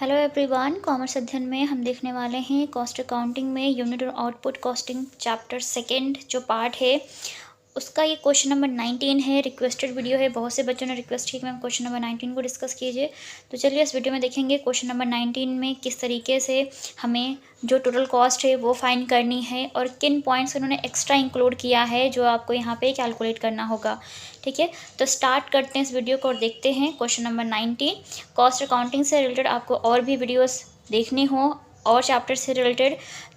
Hello everyone, commerce अध्ययन में हम देखने वाले हैं कॉस्ट अकाउंटिंग में यूनिट और आउटपुट कॉस्टिंग चैप्टर सेकंड जो पार्ट है उसका ये क्वेश्चन नंबर 19 है। रिक्वेस्टेड वीडियो है, बहुत से बच्चों ने रिक्वेस्ट की कि मैम क्वेश्चन नंबर 19 को डिस्कस कीजिए। तो चलिए इस वीडियो में देखेंगे क्वेश्चन नंबर 19 में किस तरीके से हमें जो टोटल कॉस्ट है वो फाइंड करनी है और किन पॉइंट्स उन्होंने एक्स्ट्रा इंक्लूड किया है जो आपको यहाँ पे कैलकुलेट करना होगा। ठीक है, तो स्टार्ट करते हैं इस वीडियो को और देखते हैं क्वेश्चन नंबर 19। कॉस्ट अकाउंटिंग से रिलेटेड आपको और भी वीडियोस देखने हो और चैप्टर से रिलेटेड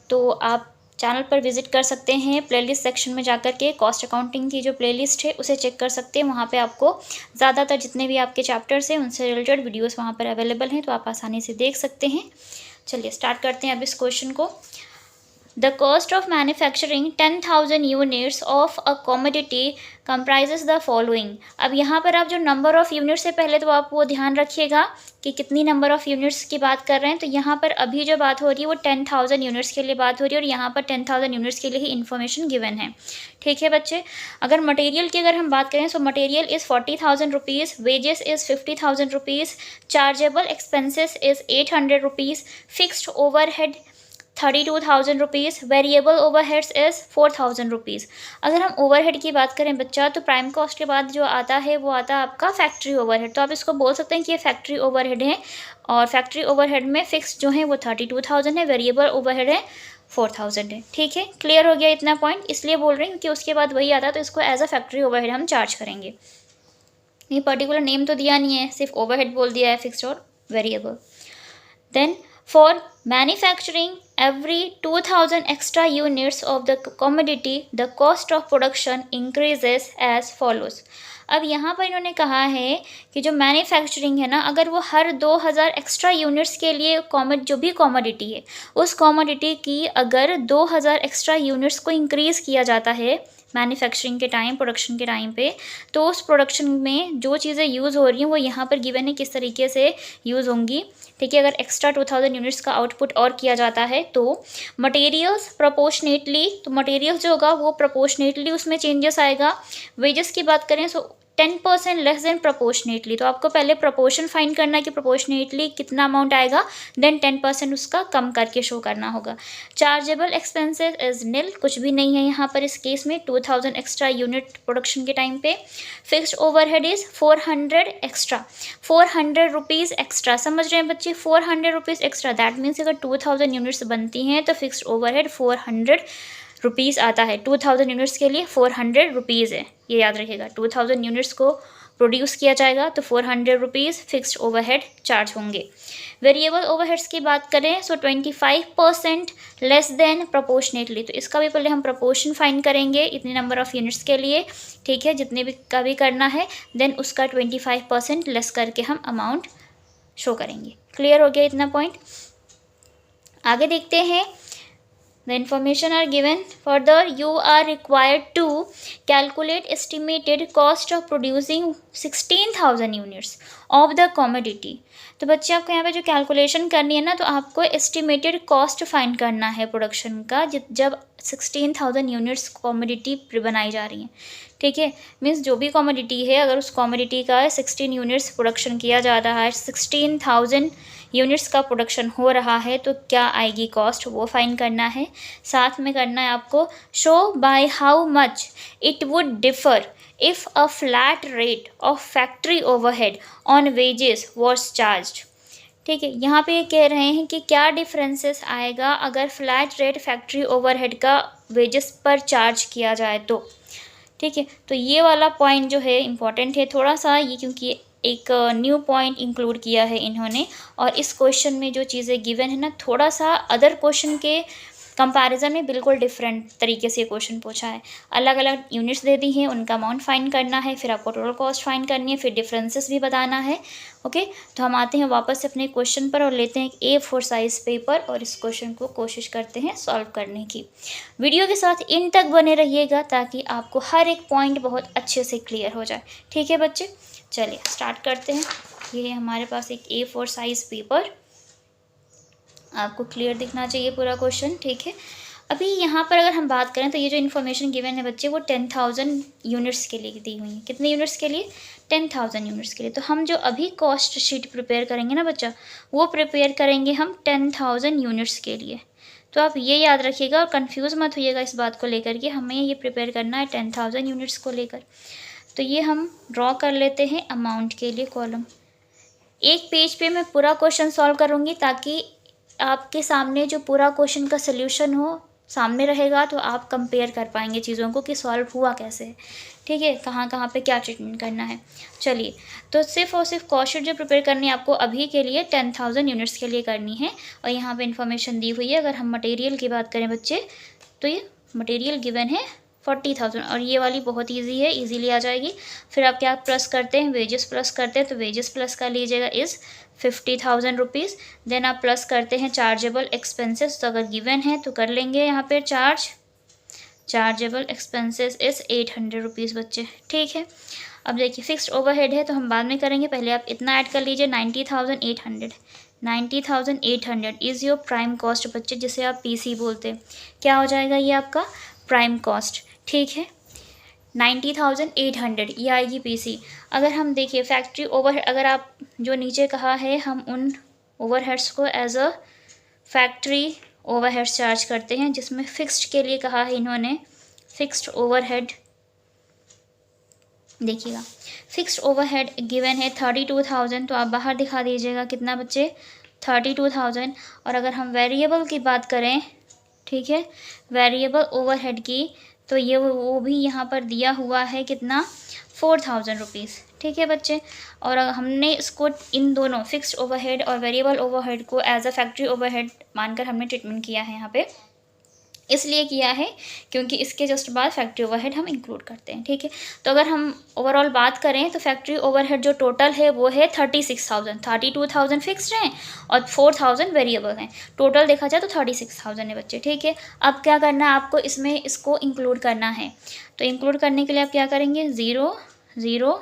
तो आप चैनल पर विजिट कर सकते हैं। प्लेलिस्ट सेक्शन में जाकर के कॉस्ट अकाउंटिंग की जो प्लेलिस्ट है उसे चेक कर सकते हैं। वहाँ पे आपको ज़्यादातर जितने भी आपके चैप्टर्स हैं उनसे रिलेटेड वीडियोस वहाँ पर अवेलेबल हैं, तो आप आसानी से देख सकते हैं। चलिए स्टार्ट करते हैं अब इस क्वेश्चन को। The cost of manufacturing 10,000 units of a commodity comprises the following। अब यहाँ पर आप जो नंबर ऑफ़ यूनिट्स से पहले तो आप वो ध्यान रखिएगा कि कितनी नंबर ऑफ़ यूनिट्स की बात कर रहे हैं। तो यहाँ पर अभी जो बात हो रही है वो 10,000 यूनिट्स के लिए बात हो रही है और यहाँ पर 10,000 यूनिट्स के लिए ही इन्फॉर्मेशन गिवन है। ठीक है बच्चे, अगर मटेरियल की अगर हम बात करें तो material is 40,000 rupees, wages is 50,000 rupees, chargeable expenses is 800 rupees, fixed overhead 32,000 rupees, variable overheads is 4,000 rupees. अगर हम ओवरहेड की बात करें बच्चा तो प्राइम कॉस्ट के बाद जो आता है वो आता है आपका फैक्ट्री ओवरहेड। तो आप इसको बोल सकते हैं कि ये फैक्ट्री ओवरहेड है और फैक्ट्री ओवरहेड में फिक्स जो है वो 32,000 है, वेरिएबल ओवरहेड है 4,000 है। ठीक है, क्लियर हो गया इतना पॉइंट, इसलिए बोल रहे हैं कि उसके बाद वही आता है तो इसको एज अ फैक्ट्री ओवरहेड हम चार्ज करेंगे। ये पर्टिकुलर नेम तो दिया नहीं है, सिर्फ ओवरहेड बोल दिया है, फिक्स्ड और variable. Then for manufacturing every 2,000 extra units of the commodity, the cost of production increases as follows। अब यहाँ पर इन्होंने कहा है कि जो मैन्युफैक्चरिंग है ना, अगर वो हर 2,000 एक्स्ट्रा यूनिट्स के लिए जो भी कॉमोडिटी है उस कॉमोडिटी की अगर 2,000 एक्स्ट्रा यूनिट्स को इंक्रीज़ किया जाता है मैन्युफैक्चरिंग के टाइम, प्रोडक्शन के टाइम पे, तो उस प्रोडक्शन में जो चीज़ें यूज़ हो रही हैं वो यहाँ पर गिवन है किस तरीके से यूज़ होंगी। ठीक है, अगर एक्स्ट्रा 2,000 यूनिट्स का आउटपुट और किया जाता है तो मटेरियल्स प्रोपोर्शनेटली, तो मटेरियल्स जो होगा वो प्रोपोर्शनेटली उसमें चेंजेस आएगा। वेजेस की बात करें तो 10% लेस देन प्रोपोर्शनेटली, तो आपको पहले प्रोपोर्शन फाइंड करना है कि प्रोपोर्शनेटली कितना अमाउंट आएगा, देन 10% उसका कम करके शो करना होगा। चार्जेबल एक्सपेंसेस इज निल, कुछ भी नहीं है यहाँ पर इस केस में 2,000 एक्स्ट्रा यूनिट प्रोडक्शन के टाइम पे। Fixed overhead is 400 extra, 400 rupees extra, समझ रहे हैं बच्चे, 400 रुपीज़ एक्स्ट्रा। दैट मीन्स अगर 2,000 यूनिट्स बनती हैं तो फिक्स्ड ओवरहेड 400 रुपीज़ आता है। 2,000 यूनिट्स के लिए 400 रुपीज़ है, ये याद रखिएगा। 2,000 यूनिट्स को प्रोड्यूस किया जाएगा तो 400 रुपीज़ फिक्स्ड ओवरहेड चार्ज होंगे। वेरिएबल ओवरहेड्स की बात करें तो 25% लेस देन प्रोपोर्शनेटली, तो इसका भी पहले हम प्रोपोर्शन फाइंड करेंगे इतने नंबर ऑफ़ यूनिट्स के लिए। ठीक है, जितने भी का भी करना है देन उसका 25% लेस करके हम अमाउंट शो करेंगे। क्लियर हो गया इतना पॉइंट, आगे देखते हैं। The information are given. Further, you are required to calculate estimated cost of producing 16,000 units of the commodity। तो बच्चे आपको यहाँ पे जो कैलकुलेशन करनी है ना, तो आपको एस्टिमेटेड कॉस्ट फाइंड करना है प्रोडक्शन का जब 16,000 यूनिट्स कॉमोडिटी बनाई जा रही हैं। ठीक है, मीन्स जो भी कॉमोडिटी है अगर उस कॉमोडिटी का 16 यूनिट्स प्रोडक्शन किया जा रहा है, 16,000 यूनिट्स का प्रोडक्शन हो रहा है तो क्या आएगी कॉस्ट, वो फाइंड करना है। साथ में करना है आपको show by how much it would differ if a flat rate of factory overhead on wages was charged. ठीक है, यहाँ पे ये कह रहे हैं कि क्या डिफरेंसेस आएगा अगर फ्लैट रेट फैक्ट्री ओवरहेड का वेजेस पर चार्ज किया जाए तो। ठीक है, तो ये वाला पॉइंट जो है इम्पॉर्टेंट है थोड़ा सा ये, क्योंकि एक न्यू पॉइंट इंक्लूड किया है इन्होंने और इस क्वेश्चन में जो चीज़ें गिवन है ना थोड़ा सा अदर क्वेश्चन के कंपैरिजन में बिल्कुल डिफरेंट तरीके से क्वेश्चन पूछा है। अलग अलग यूनिट्स दे दी हैं, उनका अमाउंट फाइंड करना है, फिर आपको टोटल कॉस्ट फाइंड करनी है, फिर डिफरेंसेस भी बताना है। ओके, तो हम आते हैं वापस से अपने क्वेश्चन पर और लेते हैं एक A4 साइज़ पेपर और इस क्वेश्चन को कोशिश करते हैं सॉल्व करने की। वीडियो के साथ इन तक बने रहिएगा ताकि आपको हर एक पॉइंट बहुत अच्छे से क्लियर हो जाए। ठीक है बच्चे, चलिए स्टार्ट करते हैं। ये है हमारे पास एक A4 साइज़ पेपर, आपको क्लियर दिखना चाहिए पूरा क्वेश्चन। ठीक है, अभी यहाँ पर अगर हम बात करें तो ये जो इन्फॉर्मेशन गिवन है बच्चे वो 10,000 यूनिट्स के लिए दी हुई है। कितने यूनिट्स के लिए? 10,000 यूनिट्स के लिए। तो हम जो अभी कॉस्ट शीट प्रिपेयर करेंगे ना बच्चा, वो प्रिपेयर करेंगे हम 10,000 यूनिट्स के लिए। तो आप ये याद रखिएगा और कंफ्यूज मत होइएगा इस बात को लेकर कि हमें ये प्रिपेयर करना है 10,000 यूनिट्स को लेकर। तो ये हम ड्रॉ कर लेते हैं अमाउंट के लिए कॉलम। एक पेज पे मैं पूरा क्वेश्चन सॉल्व करूँगी ताकि आपके सामने जो पूरा क्वेश्चन का सल्यूशन हो सामने रहेगा, तो आप कंपेयर कर पाएंगे चीज़ों को कि सॉल्व हुआ कैसे है। ठीक है, कहाँ कहाँ पे क्या ट्रीटमेंट करना है। चलिए, तो सिर्फ और सिर्फ कॉस्ट शीट जो प्रिपेयर करनी है आपको अभी के लिए 10,000 यूनिट्स के लिए करनी है। और यहाँ पे इन्फॉर्मेशन दी हुई है। अगर हम मटेरियल की बात करें बच्चे, तो ये मटेरियल गिवन है 40,000 और ये वाली बहुत ईजी है, ईजीली आ जाएगी। फिर आप क्या प्लस करते हैं? वेजेस प्लस करते हैं। तो वेजेस प्लस कर लीजिएगा इज़ 50,000 रुपीज़। देन आप प्लस करते हैं चार्जेबल एक्सपेंसेस। तो अगर गिवन है तो कर लेंगे यहाँ पे चार्जेबल एक्सपेंसेस इज़ 800 रुपीज़ बच्चे। ठीक है, अब देखिए फिक्स्ड ओवरहेड है तो हम बाद में करेंगे, पहले आप इतना ऐड कर लीजिए 90,800। 90,800 इज़ योर प्राइम कॉस्ट बच्चे, जिसे आप पीसी बोलते हैं। क्या हो जाएगा ये आपका प्राइम कॉस्ट। ठीक है, 90,800 ये आएगी पीसी। अगर हम देखिए फैक्ट्री ओवरहेड, अगर आप जो नीचे कहा है हम उन ओवरहेड्स को as a factory overheads charge करते हैं, जिसमें फिक्स्ड के लिए कहा है इन्होंने फिक्स्ड ओवरहेड। देखिएगा फिक्स्ड ओवरहेड गिवन है 32,000, तो आप बाहर दिखा दीजिएगा कितना बच्चे? 32,000। और अगर हम वेरिएबल की बात करें, ठीक है, वेरिएबल ओवरहेड की, तो ये वो भी यहाँ पर दिया हुआ है कितना? 4,000 रुपीज़। ठीक है बच्चे, और हमने इसको इन दोनों फिक्स्ड ओवरहेड और वेरिएबल ओवरहेड को एज अ फैक्ट्री ओवरहेड मानकर हमने ट्रीटमेंट किया है यहाँ पे। इसलिए किया है क्योंकि इसके जस्ट बाद फैक्ट्री ओवरहेड हम इंक्लूड करते हैं। ठीक है, तो अगर हम ओवरऑल बात करें तो फैक्ट्री ओवरहेड जो टोटल है वो है 36,000। 32,000 फिक्स्ड हैं और 4,000 वेरिएबल हैं। टोटल देखा जाए तो 36,000 है बच्चे। ठीक है, अब क्या करना है आपको? इसमें इसको इंक्लूड करना है। तो इंक्लूड करने के लिए आप क्या करेंगे? 0 0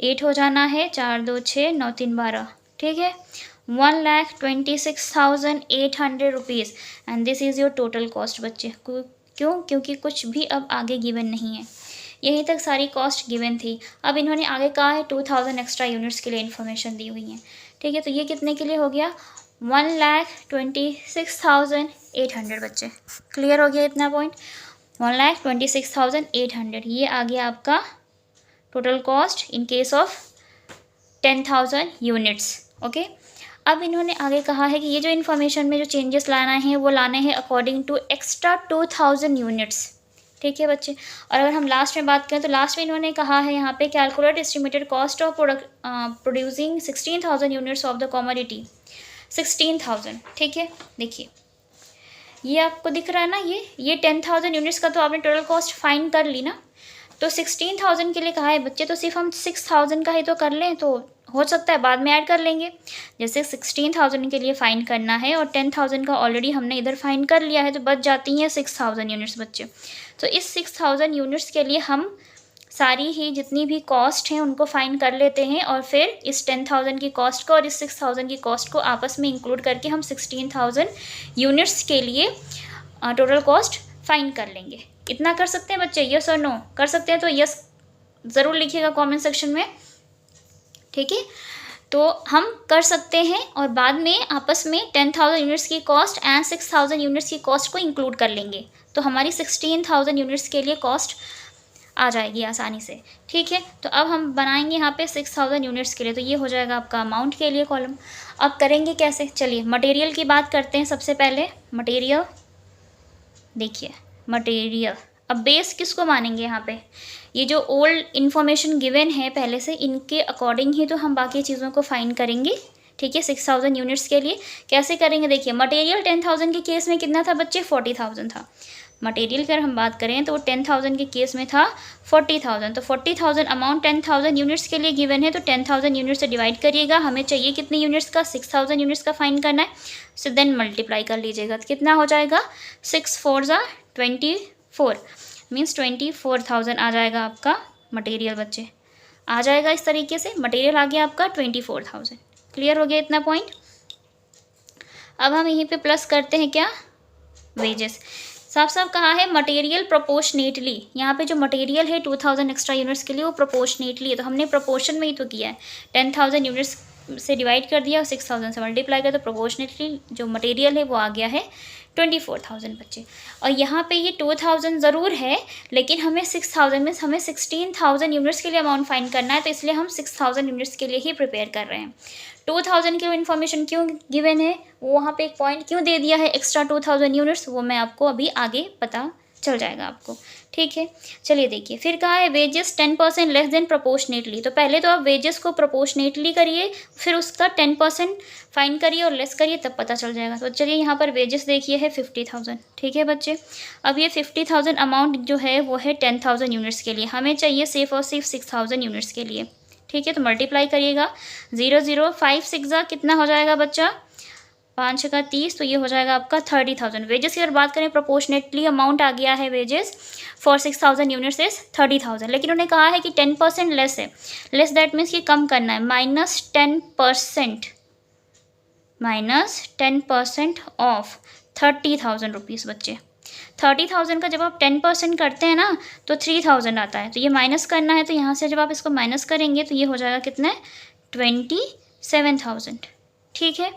8 हो जाना है, 4 2 6 9 3 12। ठीक है, 1,26,800 rupees and this is your total cost बच्चे। क्यों? क्योंकि कुछ भी अब आगे गिवन नहीं है, यहीं तक सारी कॉस्ट गिवन थी। अब इन्होंने आगे कहा है 2,000 एक्स्ट्रा यूनिट्स के लिए इन्फॉर्मेशन दी हुई है। ठीक है, तो ये कितने के लिए हो गया? 1,26,800 बच्चे। क्लियर हो गया इतना पॉइंट? 1,26,800 ये आ गया आपका total cost in case of 10,000 units. Okay, अब इन्होंने आगे कहा है कि ये जो इन्फॉर्मेशन में जो चेंजेस लाना है वो लाने हैं अकॉर्डिंग टू एक्स्ट्रा 2,000 यूनिट्स। ठीक है बच्चे, और अगर हम लास्ट में बात करें तो लास्ट में इन्होंने कहा है यहाँ पे calculate estimated cost of producing 16,000 units of the commodity. 16,000। ठीक है, देखिए ये आपको दिख रहा है ना, ये 10,000 यूनिट्स का तो आपने टोटल कॉस्ट फाइंड कर ली ना। तो 16,000 के लिए कहा है बच्चे, तो सिर्फ हम 6,000 का ही तो कर लें, तो हो सकता है बाद में ऐड कर लेंगे। जैसे 16,000 के लिए फाइंड करना है और 10,000 का ऑलरेडी हमने इधर फाइंड कर लिया है, तो बच जाती हैं 6,000 यूनिट्स बच्चे। तो इस 6,000 यूनिट्स के लिए हम सारी ही जितनी भी कॉस्ट हैं उनको फाइंड कर लेते हैं और फिर इस 10,000 की कॉस्ट को और इस 6,000 की कॉस्ट को आपस में इंक्लूड करके हम 16,000 यूनिट्स के लिए टोटल कॉस्ट फाइंड कर लेंगे। इतना कर सकते हैं बच्चे? यस और नो? कर सकते हैं तो यस ज़रूर लिखिएगा कमेंट सेक्शन में। ठीक है, तो हम कर सकते हैं और बाद में आपस में 10,000 यूनिट्स की कॉस्ट एंड 6,000 यूनिट्स की कॉस्ट को इंक्लूड कर लेंगे, तो हमारी 16,000 यूनिट्स के लिए कॉस्ट आ जाएगी आसानी से। ठीक है, तो अब हम बनाएंगे यहाँ पे 6,000 यूनिट्स के लिए, तो ये हो जाएगा आपका अमाउंट के लिए कॉलम। अब करेंगे कैसे? चलिए मटेरियल की बात करते हैं सबसे पहले। मटेरियल, देखिए मटेरियल, अब बेस किसको मानेंगे यहाँ पे? ये जो ओल्ड इन्फॉर्मेशन गिवन है पहले से, इनके अकॉर्डिंग ही तो हम बाकी चीज़ों को फाइंड करेंगे। ठीक है, 6,000 यूनिट्स के लिए कैसे करेंगे? देखिए मटेरियल 10,000 के केस में कितना था बच्चे? 40,000 था। मटेरियल की अगर हम बात करें तो 10,000 के केस में था 40,000। तो 40,000 अमाउंट 10,000 यूनिट्स के लिए गिवन है, तो 10,000 यूनिट्स से डिवाइड करिएगा। हमें चाहिए कितनी यूनिट्स का? 6,000 यूनिट्स का फाइंड करना है, सो देन मल्टीप्लाई कर लीजिएगा। तो कितना हो जाएगा? 6 4 ज़ा 24 मीन्स 24,000 आ जाएगा आपका मटेरियल बच्चे। आ जाएगा इस तरीके से, मटेरियल आ गया आपका 24,000। क्लियर हो गया इतना पॉइंट? अब हम यहीं पे प्लस करते हैं क्या? वेजेस साफ साफ कहा है मटेरियल प्रोपोर्शनेटली, यहाँ पे जो मटेरियल है 2000 एक्स्ट्रा यूनिट्स के लिए वो प्रोपोर्शनेटली है, तो हमने प्रोपोर्शन में ही तो किया है, 10,000 यूनिट्स से डिवाइड कर दिया और 6000 से मल्टीप्लाई कर, तो प्रोपोर्शनेटली जो मटेरियल है वो आ गया है 24,000 बच्चे। और यहाँ पे ये 2000 ज़रूर है, लेकिन हमें 6000 में हमें 16,000 यूनिट्स के लिए अमाउंट फाइंड करना है, तो इसलिए हम 6000 यूनिट्स के लिए ही प्रिपेयर कर रहे हैं। 2000 की इन्फॉर्मेशन क्यों गिवन है, वो वहाँ पे एक पॉइंट क्यों दे दिया है एक्स्ट्रा 2000 यूनिट्स, वो मैं आपको अभी आगे पता चल जाएगा आपको, ठीक है। चलिए देखिए, फिर कहा है वेजेस 10% लेस देन प्रोपोर्शनेटली, तो पहले तो आप वेजेस को प्रोपोर्शनेटली करिए, फिर उसका 10% फाइंड करिए और लेस करिए, तब पता चल जाएगा। तो चलिए यहाँ पर वेजेस देखिए है 50,000, ठीक है बच्चे। अब ये 50,000 अमाउंट जो है वो है 10,000 यूनिट्स के लिए, हमें चाहिए सिर्फ और सिर्फ 6,000 यूनिट्स के लिए, ठीक है। तो मल्टीप्लाई करिएगा, 0 0 5 6 कितना हो जाएगा बच्चा, 5 6 30, तो ये हो जाएगा आपका 30,000। वेजेस की अगर बात करें प्रोपोर्शनेटली अमाउंट आ गया है वेजेस फॉर 6,000 यूनिट्स इज 30,000, लेकिन उन्होंने कहा है कि 10% लेस है, लेस दैट मीन्स कि कम करना है, -10% ऑफ 30,000 रुपीज़ बच्चे। 30,000 का जब आप 10% करते हैं ना तो 3,000 आता है, तो ये माइनस करना है, तो यहाँ से जब आप इसको माइनस करेंगे तो ये हो जाएगा कितना है 27,000, ठीक है।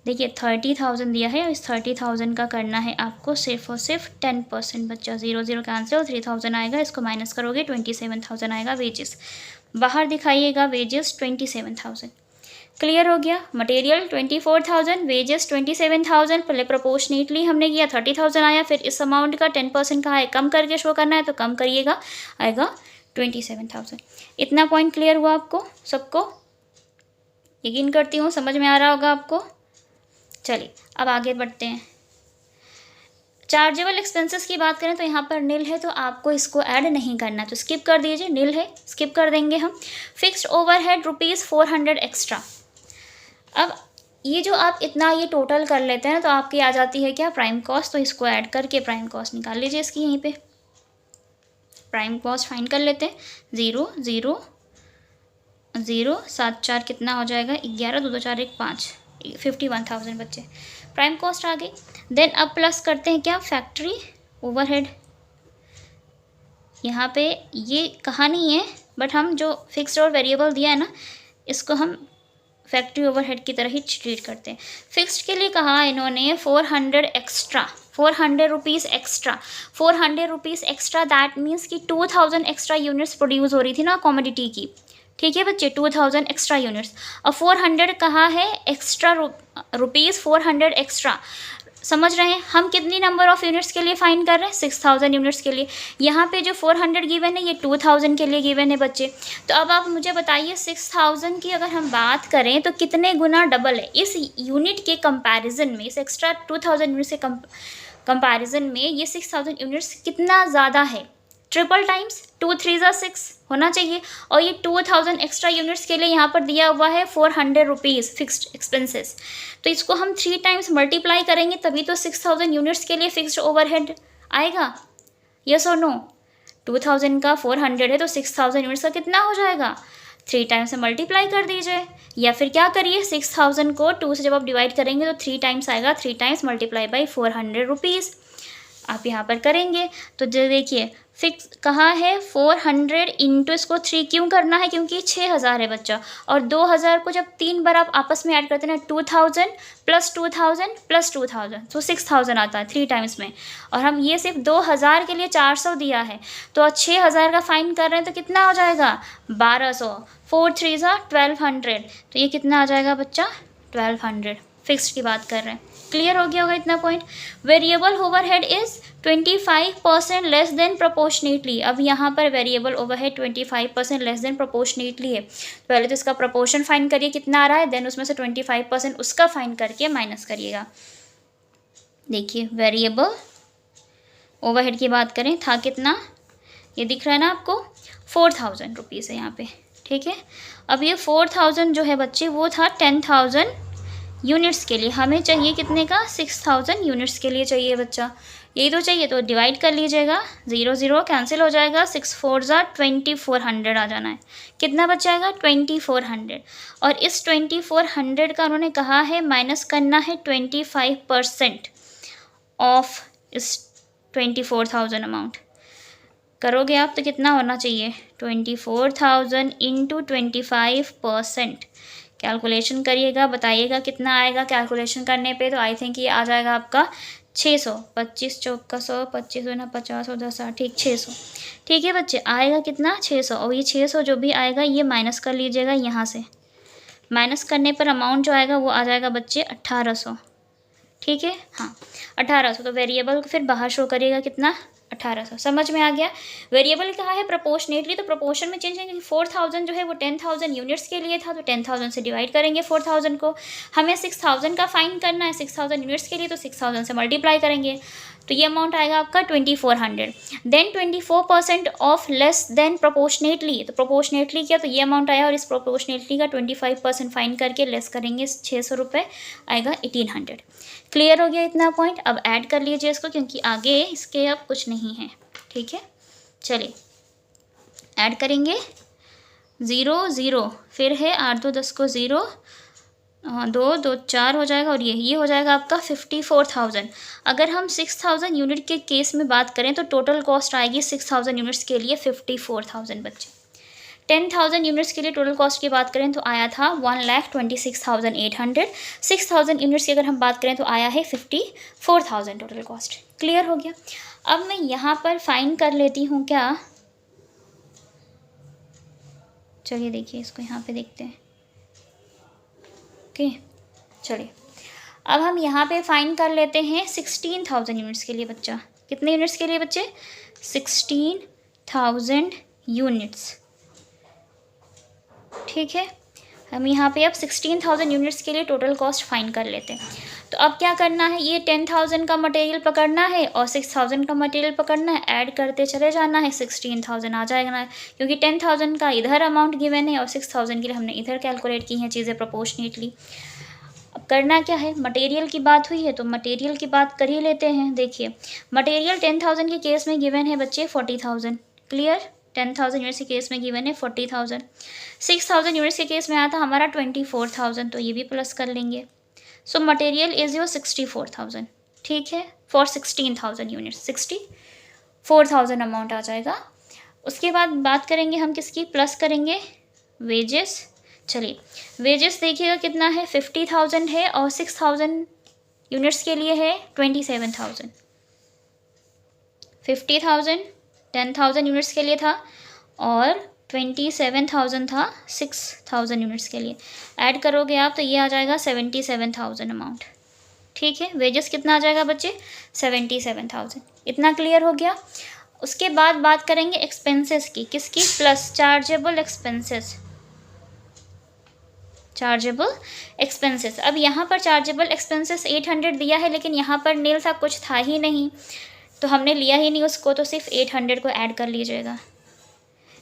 देखिए 30,000 दिया है और इस 30,000 का करना है आपको सिर्फ और सिर्फ 10% बच्चा, 0 0 कैंसिल, 3,000 आएगा, इसको माइनस करोगे 27,000 आएगा वेजेस। बाहर दिखाइएगा वेजेस 27,000, क्लियर हो गया। मटेरियल 24,000, वेजेस 27,000, पहले प्रोपोर्शनेटली हमने किया 30,000 आया, फिर इस अमाउंट का 10% कहा है कम करके शो करना है, तो कम करिएगा, आएगा 27,000। इतना पॉइंट क्लियर हुआ आपको सबको, यकीन करती हूँ समझ में आ रहा होगा आपको। चलिए अब आगे बढ़ते हैं। चार्जेबल एक्सपेंसेस की बात करें तो यहाँ पर नील है, तो आपको इसको ऐड नहीं करना, तो स्किप कर दीजिए, नील है स्किप कर देंगे हम। Fixed overhead ₹400 extra. अब ये जो आप इतना ये टोटल कर लेते हैं तो आपकी आ जाती है क्या प्राइम कॉस्ट, तो इसको ऐड करके प्राइम कॉस्ट निकाल लीजिए इसकी, यहीं पे प्राइम कॉस्ट फाइंड कर लेते हैं। 0 0 0 7 4 कितना हो जाएगा 11, 2 2 4 1 5, 51,000 बच्चे प्राइम कॉस्ट आ गई। देन अब प्लस करते हैं क्या फैक्ट्री ओवरहेड, यहाँ पे ये कहा नहीं है बट हम जो फिक्स्ड और वेरिएबल दिया है ना इसको हम फैक्ट्री ओवरहेड की तरह ही ट्रीट करते हैं। फिक्स्ड के लिए कहा इन्होंने 400 extra, 400 rupees extra, 400 rupees extra, that means कि 2000 एक्स्ट्रा यूनिट्स प्रोड्यूस हो रही थी ना कॉमोडिटी की, ठीक है बच्चे, 2000 एक्स्ट्रा यूनिट्स। और 400 कहा है एक्स्ट्रा रुपीज़ 400 एक्स्ट्रा, समझ रहे हैं हम कितनी नंबर ऑफ यूनिट्स के लिए फाइंड कर रहे हैं 6,000 यूनिट्स के लिए। यहाँ पे जो 400 गिवन है ये 2000 के लिए गिवन है बच्चे। तो अब आप मुझे बताइए 6,000 की अगर हम बात करें तो कितने गुना डबल है इस यूनिट के कंपैरिजन में, इस एक्स्ट्रा 2000 यूनिट्स के कंपैरिजन में ये 6,000 यूनिट्स कितना ज़्यादा है, ट्रिपल टाइम्स, 2 3 6 होना चाहिए। और ये 2000 एक्स्ट्रा यूनिट्स के लिए यहाँ पर दिया हुआ है 400 रुपीज़ फिक्स्ड एक्सपेंसेस, तो इसको हम 3 टाइम्स मल्टीप्लाई करेंगे तभी तो 6,000 यूनिट्स के लिए फिक्स्ड ओवरहेड आएगा, यस और नो। 2000 का 400 है तो 6,000 यूनिट्स का कितना हो जाएगा, 3 टाइम्स से मल्टीप्लाई कर दीजिए, या फिर क्या करिए 6,000 को 2 से जब आप डिवाइड करेंगे तो 3 टाइम्स आएगा, 3 टाइम्स मल्टीप्लाई बाई 400 रुपीज़ आप यहाँ पर करेंगे। तो जो देखिए फिक्स कहाँ है 400 इंटू इसको 3 क्यों करना है, क्योंकि 6,000 है बच्चा, और 2,000 को जब 3 बार आप आपस में ऐड करते हैं ना 2,000 प्लस 2,000 प्लस 2,000 तो 6,000 आता है 3 टाइम्स में। और हम ये सिर्फ 2,000 के लिए 400 दिया है, तो 6,000 का फाइन कर रहे हैं तो कितना हो जाएगा 1,200, 4 3 1200, तो ये कितना आ जाएगा बच्चा 1200। फिक्स्ड की बात कर रहे हैं, क्लियर हो गया होगा इतना point. Variable overhead is 25% less than proportionately. अब यहाँ पर variable overhead 25% less than proportionately है, पहले तो इसका प्रोपोर्शन फाइंड करिए कितना आ रहा है, देन उसमें से 25% उसका फाइंड करके माइनस करिएगा। देखिए वेरिएबल ओवरहेड की बात करें था कितना, ये दिख रहा है ना आपको 4,000 रुपीज़ है यहाँ पे, ठीक है। अब ये 4,000 जो है बच्चे वो था 10,000 यूनिट्स के लिए, हमें चाहिए कितने का 6,000 यूनिट्स के लिए चाहिए बच्चा, यही तो चाहिए, तो डिवाइड कर लीजिएगा, 0 0 कैंसिल हो जाएगा, 6 4 2400 आ जाना है, कितना बच जाएगा 2400। और इस 2400 का उन्होंने कहा है माइनस करना है 25%, ऑफ इस 24,000 अमाउंट। करोगे आप तो कितना होना चाहिए, 24,000 इंटू 25%। कैलकुलेशन करिएगा, बताइएगा कितना आएगा। कैलकुलेशन करने पे तो आई थिंक ये आ जाएगा आपका 600। 25 चौका 100, 25 ना 50 और 10 60, ठीक 600। ठीक है बच्चे, आएगा कितना 600। और ये 600 जो भी आएगा ये माइनस कर लीजिएगा यहाँ से। माइनस करने पर अमाउंट जो आएगा वो आ जाएगा बच्चे 1800। ठीक है, हाँ 1800। तो वेरिएबल को फिर बाहर शो करिएगा कितना, 1800। समझ में आ गया। वेरिएबल कहा है प्रोपोर्शनेटली, तो प्रोपोर्शन में चेंज करेंगे। 4000 जो है वो 10,000 यूनिट्स के लिए था, तो 10,000 से डिवाइड करेंगे 4000 को। हमें 6000 का फाइंड करना है 6000 यूनिट्स के लिए, तो 6000 से मल्टीप्लाई करेंगे, तो ये अमाउंट आएगा आपका 2400। Then 24% of less than proportionately, तो प्रोपोर्शनेटली क्या, तो ये अमाउंट आया, और इस प्रोपोर्शनेटली का 25% फाइंड करके लेस करेंगे 600 रुपये, आएगा 1800। क्लियर हो गया इतना पॉइंट। अब ऐड कर लीजिए इसको, क्योंकि आगे इसके अब कुछ नहीं है। ठीक है, चलिए ऐड करेंगे। 0 0 फिर है 8 2 10 को 0, 2 2 4 हो जाएगा, और ये हो जाएगा आपका 54,000। अगर हम 6000 यूनिट के केस में बात करें तो टोटल कॉस्ट आएगी 6000 यूनिट्स के लिए 54,000 बच्चे। 10,000 यूनिट्स के लिए टोटल कॉस्ट की बात करें तो आया था 1,26,800। 6000 यूनिट्स की अगर हम बात करें तो आया है 54,000 टोटल कॉस्ट। क्लियर हो गया। अब मैं यहाँ पर फाइंड कर लेती हूँ क्या, चलिए देखिए इसको यहाँ पे देखते हैं। ओके, चलिए अब हम यहाँ पे फाइंड कर लेते हैं 16,000 यूनिट्स के लिए। बच्चा कितने यूनिट्स के लिए बच्चे, 16,000 यूनिट्स। ठीक है, हम यहाँ पे अब 16,000 यूनिट्स के लिए टोटल कॉस्ट फाइंड कर लेते हैं। तो अब क्या करना है, ये 10,000 का मटेरियल पकड़ना है और 6,000 का मटेरियल पकड़ना है, ऐड करते चले जाना है, 16,000 आ जाएगा ना, क्योंकि 10,000 का इधर अमाउंट गिवन है और 6,000 के लिए हमने इधर कैलकुलेट की हैं चीज़ें प्रोपोर्शनेटली। अब करना क्या है, मटेरियल की बात हुई है तो मटेरियल की बात कर ही लेते हैं। देखिए मटेरियल 10,000 के केस में गिवन है बच्चे 40,000। क्लियर, 10,000 यूनिट्स के केस में गिवन है 40,000। 6,000 यूनिट्स के केस में आया था हमारा 24,000, तो ये भी प्लस कर लेंगे। So material is your 64,000। ठीक है, फॉर 16,000 यूनिट्स 64,000 अमाउंट आ जाएगा। उसके बाद बात करेंगे हम किसकी, प्लस करेंगे वेजेस। चलिए वेजेस देखिएगा कितना है, 50,000 है, और 6,000 यूनिट्स के लिए है 27,000। 50,000 10,000 यूनिट्स के लिए था, और 27,000 था 6,000 यूनिट्स के लिए। ऐड करोगे आप तो ये आ जाएगा 77,000 अमाउंट। ठीक है, वेजेस कितना आ जाएगा बच्चे, 77,000। इतना क्लियर हो गया। उसके बाद बात करेंगे एक्सपेंसेस की, किसकी, plus chargeable expenses. Chargeable expenses, अब यहाँ पर चार्जेबल एक्सपेंसेस 800 दिया है, लेकिन यहाँ पर नील था, कुछ था ही नहीं, तो हमने लिया ही नहीं उसको, तो सिर्फ 800 को ऐड कर लीजिएगा।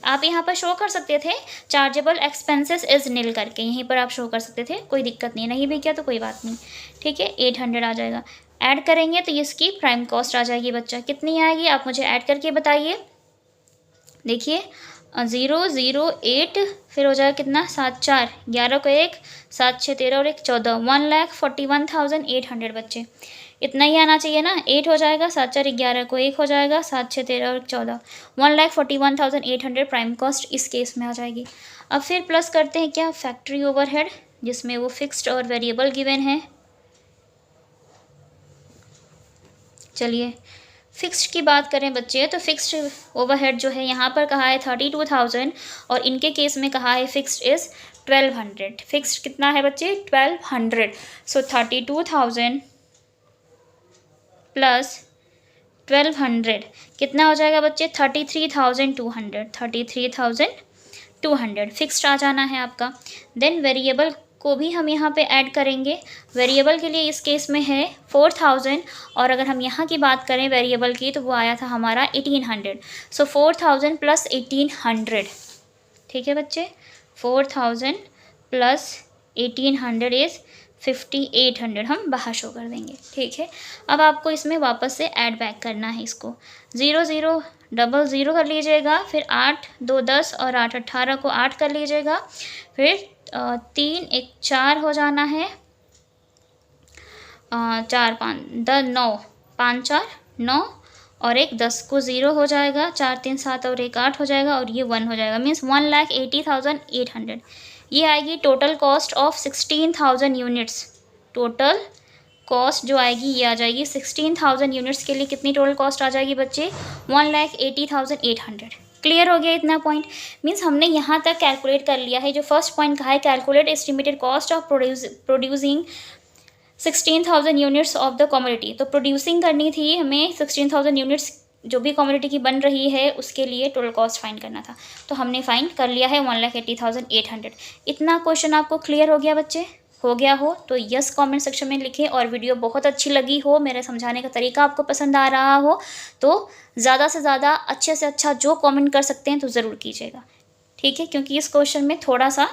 आप यहाँ पर शो कर सकते थे चार्जेबल एक्सपेंसेस इज नील करके, यहीं पर आप शो कर सकते थे, कोई दिक्कत नहीं, नहीं भी किया तो कोई बात नहीं। ठीक है, 800 आ जाएगा। ऐड करेंगे तो इसकी प्राइम कॉस्ट आ जाएगी बच्चा, कितनी आएगी आप मुझे ऐड करके बताइए। देखिए 0 0 8 फिर हो जाएगा कितना, 7 4 11 को 1, 7 6 13 और 1 14, 1,41,800 बच्चे। इतना ही आना चाहिए ना, 8 हो जाएगा, 7 4 11 को 1 हो जाएगा, 7 6 13 और 14, 1,41,800 प्राइम कॉस्ट इस केस में आ जाएगी। अब फिर प्लस करते हैं क्या, फैक्ट्री ओवरहेड, जिसमें वो फिक्स्ड और वेरिएबल गिवन है। चलिए फिक्स्ड की बात करें बच्चे, तो फिक्स्ड ओवरहेड जो है यहाँ पर कहा है 32,000, और इनके केस में कहा है फिक्स्ड इज़ 1,200। फिक्स्ड कितना है बच्चे, 1,200। सो 32,000 प्लस 1,200 कितना हो जाएगा बच्चे, 33,200। 33,200 फिक्स्ड आ जाना है आपका। देन वेरिएबल को भी हम यहाँ पे ऐड करेंगे। वेरिएबल के लिए इस केस में है 4,000, और अगर हम यहाँ की बात करें वेरिएबल की तो वो आया था हमारा 1,800। सो 4,000 प्लस 1,800। ठीक है बच्चे, 4,000 प्लस 1,800 इज़ 5,800, हम बाहर शो कर देंगे। ठीक है, अब आपको इसमें वापस से ऐड बैक करना है इसको। 0 0 00 कर लीजिएगा, फिर 8 2 10 और 8 18 को 8 कर लीजिएगा, फिर 3 1 4 हो जाना है, 4 5 10 9 5 4 9 और एक 10 को 0 हो जाएगा, 4 3 7 और एक 8 हो जाएगा और ये 1 हो जाएगा, मीन्स 1,80,800। ये आएगी total cost of 16,000 units. Total cost जो आएगी ये आ जाएगी 16,000 यूनिट्स के लिए कितनी टोटल कॉस्ट आ जाएगी बच्चे? 1,80,800। क्लियर हो गया इतना पॉइंट? मीन्स हमने यहाँ तक कैलकुलेट कर लिया है। जो फर्स्ट पॉइंट कहा है calculate estimated cost of producing 16,000 units of the commodity. तो प्रोड्यूसिंग करनी थी हमें 16,000 यूनिट्स जो भी कमोडिटी की बन रही है उसके लिए टोटल कॉस्ट फाइंड करना था, तो हमने फाइंड कर लिया है 1,80,800। इतना क्वेश्चन आपको क्लियर हो गया बच्चे? हो गया हो तो यस कमेंट सेक्शन में लिखें। और वीडियो बहुत अच्छी लगी हो, मेरे समझाने का तरीका आपको पसंद आ रहा हो तो ज़्यादा से ज़्यादा अच्छे से अच्छा जो कमेंट कर सकते हैं तो ज़रूर कीजिएगा, ठीक है? क्योंकि इस क्वेश्चन में थोड़ा सा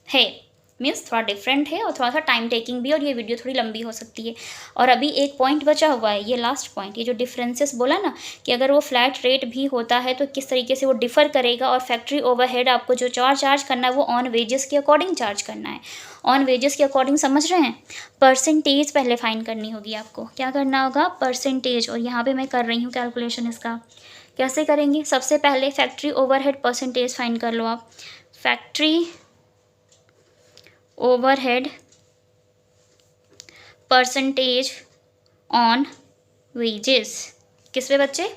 है, मीन्स थोड़ा डिफरेंट है और थोड़ा सा टाइम टेकिंग भी, और ये वीडियो थोड़ी लंबी हो सकती है। और अभी एक पॉइंट बचा हुआ है, ये लास्ट पॉइंट, ये जो डिफरेंसेस बोला ना कि अगर वो फ्लैट रेट भी होता है तो किस तरीके से वो डिफ़र करेगा। और फैक्ट्री ओवरहेड आपको जो चार्ज करना है वो ऑन वेजेस के अकॉर्डिंग चार्ज करना है। ऑन वेजेस के अकॉर्डिंग समझ रहे हैं? परसेंटेज पहले फाइंड करनी होगी आपको। क्या करना होगा? परसेंटेज। और यहाँ पर मैं कर रही हूँ कैलकुलेशन इसका। कैसे करेंगे? सबसे पहले फैक्ट्री ओवरहेड परसेंटेज फाइंड कर लो आप। Factory overhead percentage on wages. किस पे बच्चे?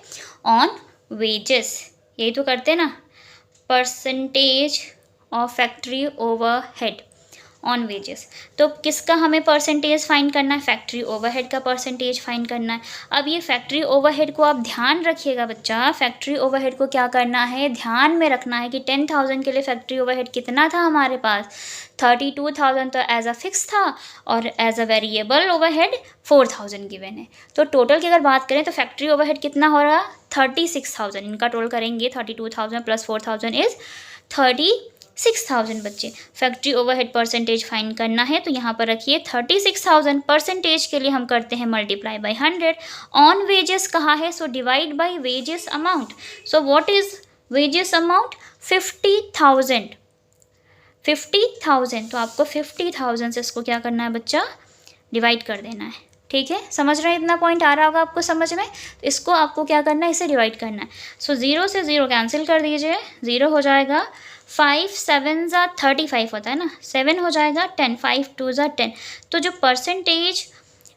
On wages. यही तो करते ना, percentage of factory overhead on wages. तो किसका हमें परसेंटेज फाइंड करना है? फैक्ट्री ओवरहेड का परसेंटेज फाइंड करना है। अब ये फैक्ट्री ओवरहेड को आप ध्यान रखिएगा बच्चा, फैक्ट्री ओवरहेड को क्या करना है? ध्यान में रखना है कि 10,000 के लिए फैक्ट्री ओवरहेड कितना था हमारे पास? 32,000 तो एज अ फिक्स था और as a variable overhead 4,000 given है। तो टोटल की अगर बात करें तो फैक्ट्री ओवरहेड कितना हो रहा? 36,000। इनका टोटल करेंगे 32,000 प्लस 4,000 इज 36,000 बच्चे। फैक्ट्री ओवरहेड परसेंटेज फाइंड करना है तो यहाँ पर रखिए 36,000। परसेंटेज के लिए हम करते हैं मल्टीप्लाई बाय 100। ऑन वेजेस कहा है so divide by wages amount. So what is wages amount? 50,000। 50,000 तो आपको 50,000 से इसको क्या करना है बच्चा? डिवाइड कर देना है, ठीक है? समझ रहे हैं? इतना पॉइंट आ रहा होगा आपको समझ में? तो इसको आपको क्या करना है? इसे डिवाइड करना है। सो 0 से 0 कैंसिल कर दीजिए, 0 हो जाएगा। 5 7 ज़ा 35 होता है ना, 7 हो जाएगा 10, 5 2 ज़ा 10। तो जो परसेंटेज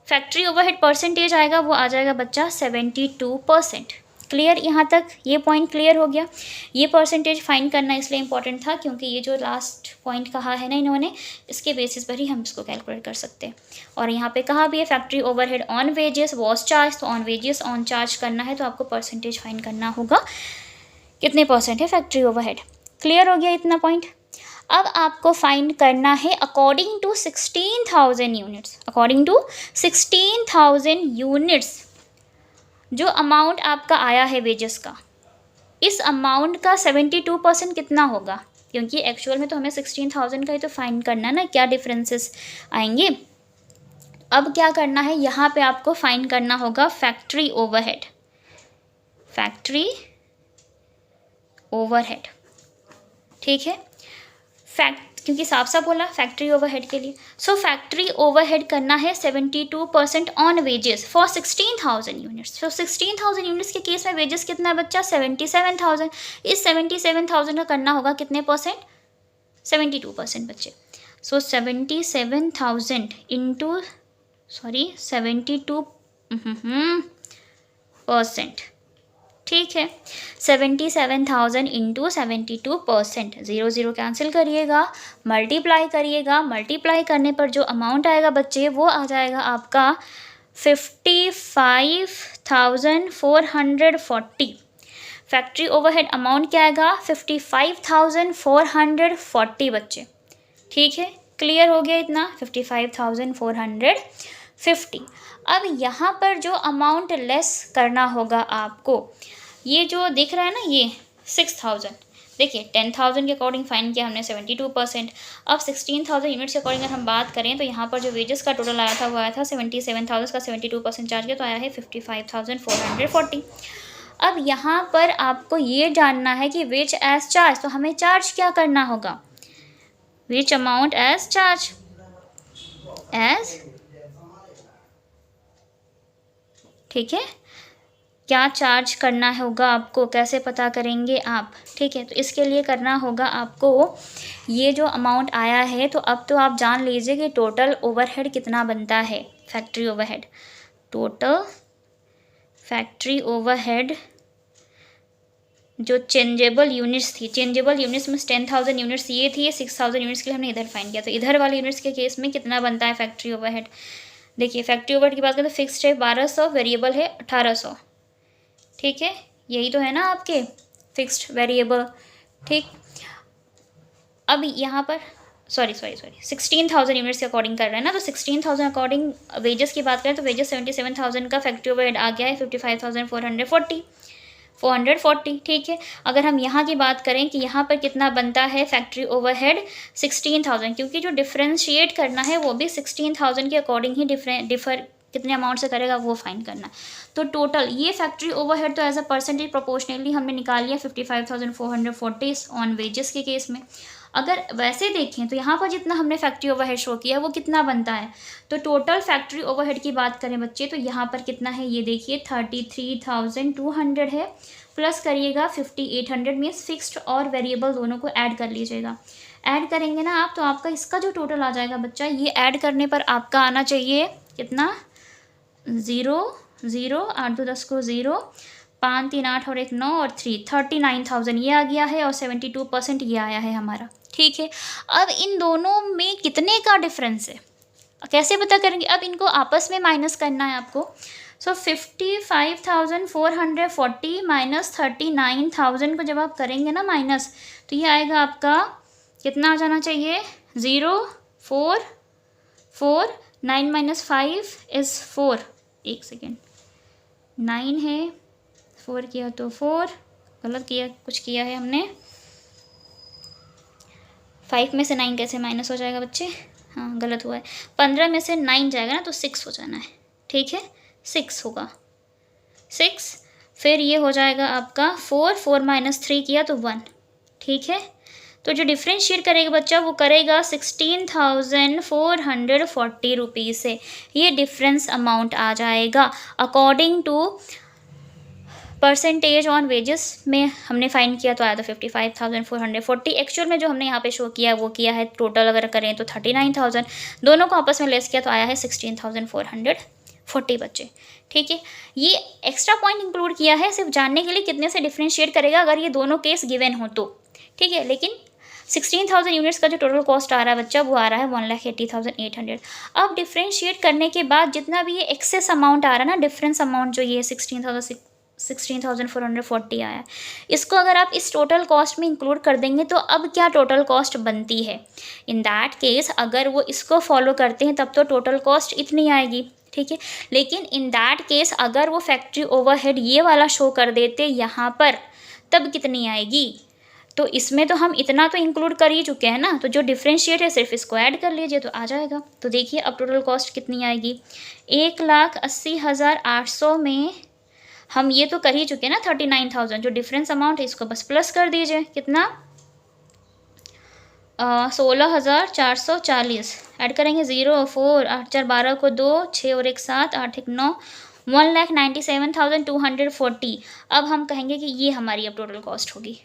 फैक्ट्री ओवरहेड परसेंटेज आएगा वो आ जाएगा बच्चा 72%। क्लियर? यहाँ तक ये पॉइंट क्लियर हो गया? ये परसेंटेज फाइंड करना इसलिए इंपॉर्टेंट था क्योंकि ये जो लास्ट पॉइंट कहा है ना इन्होंने, इसके बेसिस पर ही हम इसको कैलकुलेट कर सकते हैं। और यहाँ पे कहा भी है factory overhead on wages was charge, तो ऑन वेजेस ऑन चार्ज करना है तो आपको परसेंटेज फाइंड करना होगा कितने परसेंट है फैक्ट्री ओवरहेड। क्लियर हो गया इतना पॉइंट? अब आपको फाइंड करना है according to 16,000 units. According to 16,000 units जो अमाउंट आपका आया है वेजेस का, इस अमाउंट का 72% कितना होगा? क्योंकि एक्चुअल में तो हमें 16,000 का ही तो फाइंड करना है ना, क्या डिफरेंसेस आएंगे। अब क्या करना है? यहाँ पे आपको फाइंड करना होगा फैक्ट्री ओवरहेड। फैक्ट्री ओवरहेड, ठीक है? क्योंकि साफ साफ बोला फैक्ट्री ओवरहेड के लिए। सो फैक्ट्री ओवरहेड करना है 72% on wages for 16,000 units. So 16,000 units के केस में वेजेस कितना है बच्चा? 77,000। इस 77,000 का करना होगा कितने परसेंट? 72% बच्चे। सो 77,000 इंटू 72%, ठीक है? 77,000 इंटू 72%। 0 0 कैंसिल करिएगा, मल्टीप्लाई करिएगा। मल्टीप्लाई करने पर जो अमाउंट आएगा बच्चे वो आ जाएगा आपका 55,440। फैक्ट्री ओवरहेड अमाउंट क्या आएगा? 55,440 बच्चे, ठीक है? क्लियर हो गया इतना? 55,450। अब यहाँ पर जो अमाउंट लेस करना होगा आपको, ये जो दिख रहा है ना ये 6,000, देखिए 10,000 के अकॉर्डिंग फाइंड किया हमने 72%। अब 16,000 यूनिट्स के अकॉर्डिंग अगर हम बात करें तो यहाँ पर जो वेजेस का टोटल आया था वो आया था 77,000 का 72% चार्ज किया तो आया है 55,440। अब यहाँ पर आपको ये जानना है कि विच एज चार्ज, तो हमें चार्ज क्या करना होगा? Which amount as charge, as, ठीक है, क्या चार्ज करना होगा आपको, कैसे पता करेंगे आप, ठीक है। तो इसके लिए करना होगा आपको, ये जो अमाउंट आया है तो अब तो आप जान लीजिए कि टोटल ओवरहेड कितना बनता है, factory overhead, total factory overhead जो चेंजेबल यूनिट्स थी, चेंजेबल यूनिट्स में 10,000 यूनिट्स ये थी, 6,000 यूनिट्स के लिए हमने इधर फाइंड किया, तो इधर वाले यूनिट्स के केस में कितना बनता है फैक्ट्री ओवरहेड। देखिए फैक्ट्री ओवरहेड की बात करें तो फिक्स्ड है 1200, वेरिएबल है 1800, ठीक है, यही तो है ना आपके फिक्स्ड वेरिएबल, ठीक। अब यहाँ पर सॉरी 16,000 यूनिट्स के अकॉर्डिंग कर रहे हैं ना, तो 16,000 अकॉर्डिंग वेजेस की बात करें तो वेजेस 77,000 का फैक्ट्री ओवरहेड आ गया है 55,440, ठीक है। अगर हम यहाँ की बात करें कि यहाँ पर कितना बनता है फैक्ट्री ओवरहेड 16,000, क्योंकि जो डिफ्रेंशिएट करना है वो भी 16,000 के अकॉर्डिंग ही डिफर कितने अमाउंट से करेगा वो फाइंड करना है। तो टोटल ये फैक्ट्री ओवरहेड तो एज अ परसेंटेज प्रोपोर्शनली हमने निकाल लिया 55,440 ऑन वेजेस के केस में। अगर वैसे देखें तो यहाँ पर जितना हमने फैक्ट्री ओवरहेड शो किया वो कितना बनता है, तो टोटल फैक्ट्री ओवरहेड की बात करें बच्चे तो यहाँ पर कितना है, ये देखिए 33,200 है, प्लस करिएगा 5,800, मीन्स फिक्स्ड और वेरिएबल दोनों को ऐड कर लीजिएगा। ऐड करेंगे ना आप तो आपका इसका जो टोटल आ जाएगा बच्चा, ये ऐड करने पर आपका आना चाहिए कितना, 0 0 8 2 10 को 0 5 3 8 और 1 9 और 3 39,000 ये आ गया है और 72% ये आया है हमारा, ठीक है। अब इन दोनों में कितने का डिफरेंस है कैसे पता करेंगे, अब इनको आपस में माइनस करना है आपको। सो 55,440 माइनस 39,000 को जब आप करेंगे ना माइनस, तो ये आएगा आपका कितना आ जाना चाहिए, 0 4 4 9 माइनस 5 इज़ 4, एक सेकेंड 9 है, 4 किया तो 4, गलत किया, कुछ किया है हमने, 5 में से 9 कैसे माइनस हो जाएगा बच्चे, हाँ गलत हुआ है, 15 में से 9 जाएगा ना तो 6 हो जाना है, ठीक है 6 होगा, 6 फिर ये हो जाएगा आपका 4 4 माइनस 3 किया तो 1, ठीक है। तो जो डिफ्रेंशिएट करेगा बच्चा वो करेगा 16,440 रुपीज़ से, ये डिफरेंस अमाउंट आ जाएगा according to percentage on wages में हमने फाइंड किया तो आया था 55,440, एक्चुअल में जो हमने यहाँ पे शो किया वो किया है टोटल अगर करें तो 39,000, दोनों को आपस में लेस किया तो आया है 16,440 बच्चे, ठीक है। ये एक्स्ट्रा पॉइंट इंक्लूड किया है सिर्फ जानने के लिए कितने से डिफ्रेंशिएट करेगा अगर ये दोनों केस गिवन हो तो, ठीक है। लेकिन 16,000 यूनिट्स का जो टोटल कॉस्ट आ रहा है बच्चा वो आ रहा है 1,80,800। अब डिफ्रेंशिएट करने के बाद जितना भी ये एक्सेस अमाउंट आ रहा है ना, डिफरेंस अमाउंट जो ये 16,440 आया है, इसको अगर आप इस टोटल कॉस्ट में इंक्लूड कर देंगे तो अब क्या टोटल कॉस्ट बनती है। इन दैट केस अगर वो इसको फॉलो करते हैं तब तो टोटल कॉस्ट इतनी आएगी, ठीक है। लेकिन इन दैट केस अगर वो फैक्ट्री ओवरहेड ये वाला शो कर देते यहाँ पर तब कितनी आएगी, तो इसमें तो हम इतना तो इंक्लूड कर ही चुके हैं ना, तो जो डिफ्रेंशिएट है सिर्फ इसको ऐड कर लीजिए तो आ जाएगा। तो देखिए अब टोटल कॉस्ट कितनी आएगी, 1,80,800 में हम ये तो कर ही चुके हैं ना 39,000, जो डिफरेंस अमाउंट है इसको बस प्लस कर दीजिए, कितना 16,440 ऐड करेंगे, 0 4 8 4 12 को 2 6 और 1 7 8 1 9 1,97,240। अब हम कहेंगे कि ये हमारी अब टोटल कॉस्ट होगी,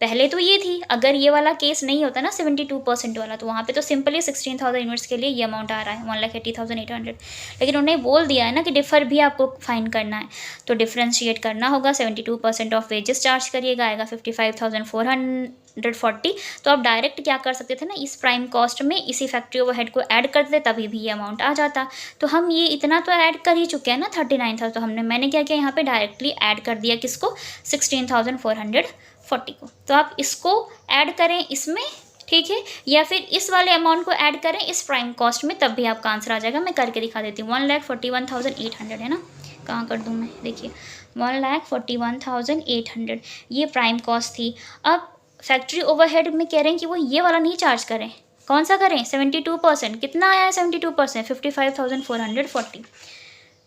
पहले तो ये थी, अगर ये वाला केस नहीं होता ना 72% वाला तो वहाँ पे तो सिंपली 16,000 यूनिट्स के लिए ये अमाउंट आ रहा है 1,80,800, लेकिन उन्होंने बोल दिया है ना कि डिफ़र भी आपको फाइंड करना है, तो डिफ्रेंशिएट करना होगा, 72% ऑफ वेजेस चार्ज करिएगा, आएगा 55,440। तो आप डायरेक्ट क्या कर सकते थे ना, इस प्राइम कॉस्ट में इसी फैक्ट्री ओवरहेड को ऐड कर देते तभी भी ये अमाउंट आ जाता। तो हम ये इतना तो ऐड कर ही चुके हैं ना 39,000, तो मैंने क्या किया यहाँ पे डायरेक्टली ऐड कर दिया किसको, 16,440 को। तो आप इसको ऐड करें इसमें, ठीक है, या फिर इस वाले अमाउंट को ऐड करें इस प्राइम कॉस्ट में, तब भी आपका आंसर आ जाएगा। मैं करके दिखा देती हूँ, 1,41,800 है ना, कहाँ कर दूँ मैं, देखिए 1,41,800 ये प्राइम कॉस्ट थी। अब फैक्ट्री ओवरहेड में कह रहे हैं कि वो ये वाला नहीं चार्ज करें, कौन सा करें, 72%, कितना आया है 72%, 55,440,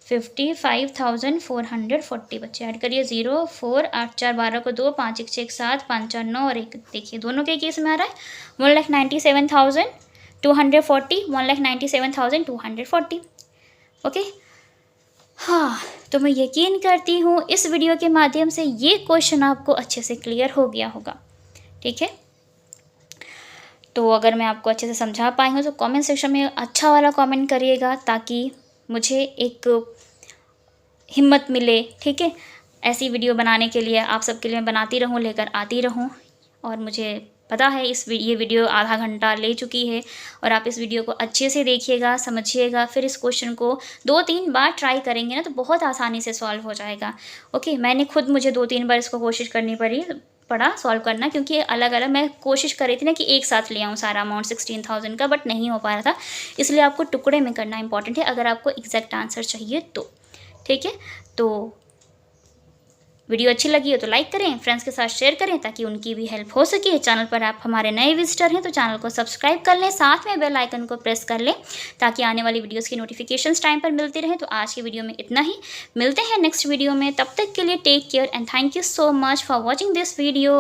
55,440 बच्चे ऐड करिए, 0 4 8 4 12 को 2 5 1 6 7 5 4 9 और 1, देखिए दोनों के केस में आ रहा है 1,97,240, 1,97,240, ओके। हाँ, तो मैं यकीन करती हूँ इस वीडियो के माध्यम से ये क्वेश्चन आपको अच्छे से क्लियर हो गया होगा। ठीक है, तो अगर मैं आपको अच्छे से समझा पाई हूँ तो कमेंट सेक्शन में अच्छा वाला कमेंट करिएगा, ताकि मुझे एक हिम्मत मिले। ठीक है, ऐसी वीडियो बनाने के लिए आप सबके लिए मैं बनाती रहूँ, लेकर आती रहूँ। और मुझे पता है ये वीडियो आधा घंटा ले चुकी है, और आप इस वीडियो को अच्छे से देखिएगा, समझिएगा, फिर इस क्वेश्चन को 2-3 बार ट्राई करेंगे ना तो बहुत आसानी से सॉल्व हो जाएगा। ओके, मुझे 2-3 बार इसको कोशिश करनी पड़ा सॉल्व करना, क्योंकि अलग अलग मैं कोशिश कर रही थी ना कि एक साथ ले आऊँ सारा अमाउंट 16,000 का, बट नहीं हो पा रहा था। इसलिए आपको टुकड़े में करना इंपॉर्टेंट है अगर आपको एग्जैक्ट आंसर चाहिए तो। ठीक है, तो वीडियो अच्छी लगी हो तो लाइक करें, फ्रेंड्स के साथ शेयर करें ताकि उनकी भी हेल्प हो सके। चैनल पर आप हमारे नए विजिटर हैं तो चैनल को सब्सक्राइब कर लें, साथ में बेल आइकन को प्रेस कर लें ताकि आने वाली वीडियोस की नोटिफिकेशंस टाइम पर मिलती रहे। तो आज की वीडियो में इतना ही, मिलते हैं नेक्स्ट वीडियो में। तब तक के लिए take care and thank you so much for watching this video.